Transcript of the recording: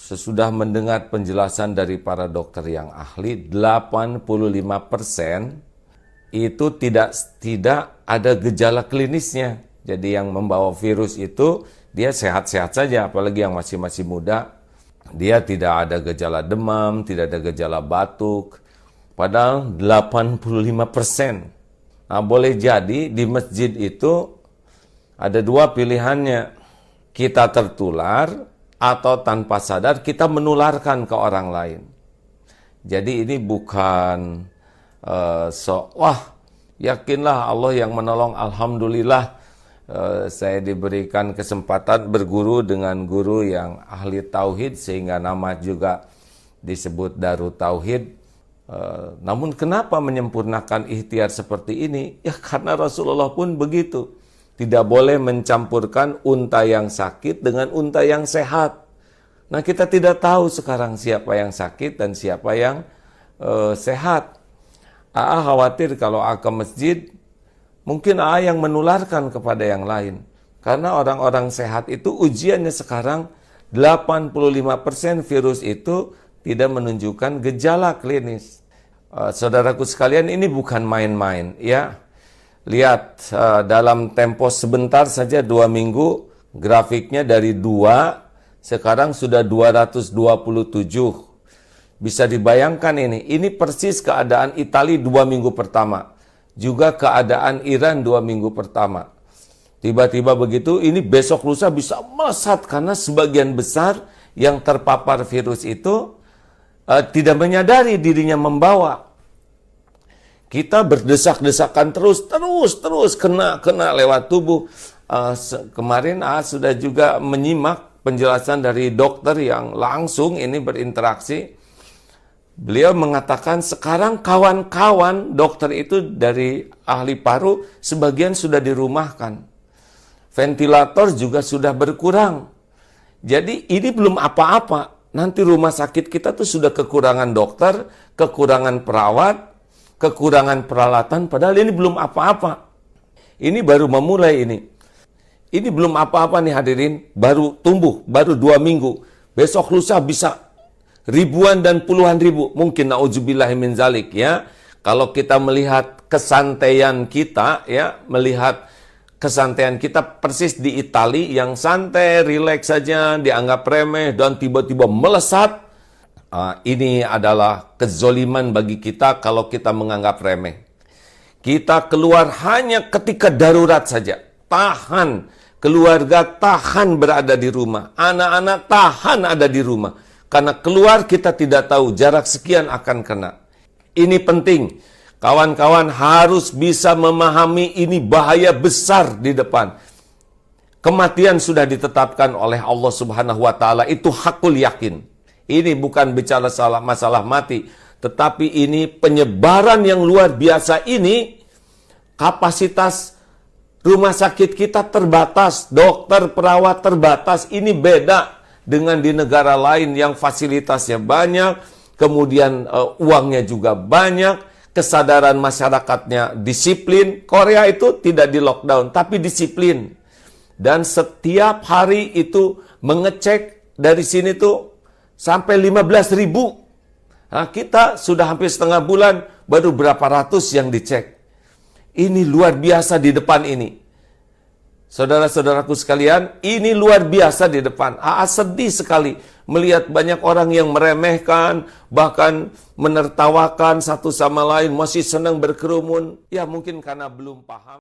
sesudah mendengar penjelasan dari para dokter yang ahli, 85% itu tidak ada gejala klinisnya. Jadi yang membawa virus itu dia sehat-sehat saja, apalagi yang masih muda. Dia tidak ada gejala demam, tidak ada gejala batuk. Padahal 85%. Nah, boleh jadi di masjid itu ada dua pilihannya. Kita tertular atau tanpa sadar kita menularkan ke orang lain. Jadi ini bukan yakinlah Allah yang menolong, alhamdulillah. Saya diberikan kesempatan berguru dengan guru yang ahli tauhid sehingga nama juga disebut Darut Tauhid. Namun kenapa menyempurnakan ikhtiar seperti ini? Ya karena Rasulullah pun begitu. Tidak boleh mencampurkan unta yang sakit dengan unta yang sehat. Nah kita tidak tahu sekarang siapa yang sakit dan siapa yang sehat. Khawatir kalau ke masjid, mungkin yang menularkan kepada yang lain. Karena orang-orang sehat itu ujiannya sekarang 85% virus itu tidak menunjukkan gejala klinis. Saudaraku sekalian, ini bukan main-main ya. Lihat dalam tempo sebentar saja 2 minggu grafiknya dari 2 sekarang sudah 227. Bisa dibayangkan ini persis keadaan Italia 2 minggu pertama. Juga keadaan Iran 2 minggu pertama. Tiba-tiba begitu, ini besok lusa bisa melesat karena sebagian besar yang terpapar virus itu tidak menyadari dirinya membawa. Kita berdesak-desakan terus kena lewat tubuh. Kemarin sudah juga menyimak penjelasan dari dokter yang langsung ini berinteraksi. Beliau mengatakan sekarang kawan-kawan dokter itu dari ahli paru sebagian sudah dirumahkan. Ventilator juga sudah berkurang. Jadi ini belum apa-apa. Nanti rumah sakit kita tuh sudah kekurangan dokter, kekurangan perawat, kekurangan peralatan, padahal ini belum apa-apa. Ini baru memulai ini. Ini belum apa-apa nih hadirin, baru tumbuh, baru 2 minggu. Besok lusa bisa ribuan dan puluhan ribu, mungkin na'udzubillahi min zalik ya. Kalau kita melihat kesantaian kita ya, melihat kesantaian kita persis di Italia yang santai, rileks saja, dianggap remeh dan tiba-tiba melesat. Ini adalah kezoliman bagi kita kalau kita menganggap remeh. Kita keluar hanya ketika darurat saja. Tahan, keluarga tahan berada di rumah. Anak-anak tahan ada di rumah. Karena keluar kita tidak tahu jarak sekian akan kena. Ini penting. Kawan-kawan harus bisa memahami ini bahaya besar di depan. Kematian sudah ditetapkan oleh Allah Subhanahu wa taala, itu hakul yakin. Ini bukan bicara masalah mati, tetapi ini penyebaran yang luar biasa ini. Kapasitas rumah sakit kita terbatas, dokter, perawat terbatas. Ini beda dengan di negara lain yang fasilitasnya banyak, kemudian uangnya juga banyak, kesadaran masyarakatnya disiplin. Korea itu tidak di lockdown, tapi disiplin. Dan setiap hari itu mengecek dari sini tuh sampai 15.000. Nah, kita sudah hampir setengah bulan, baru berapa ratus yang dicek. Ini luar biasa di depan ini. Saudara-saudaraku sekalian, ini luar biasa di depan. Sedih sekali melihat banyak orang yang meremehkan, bahkan menertawakan satu sama lain, masih senang berkerumun. Ya mungkin karena belum paham.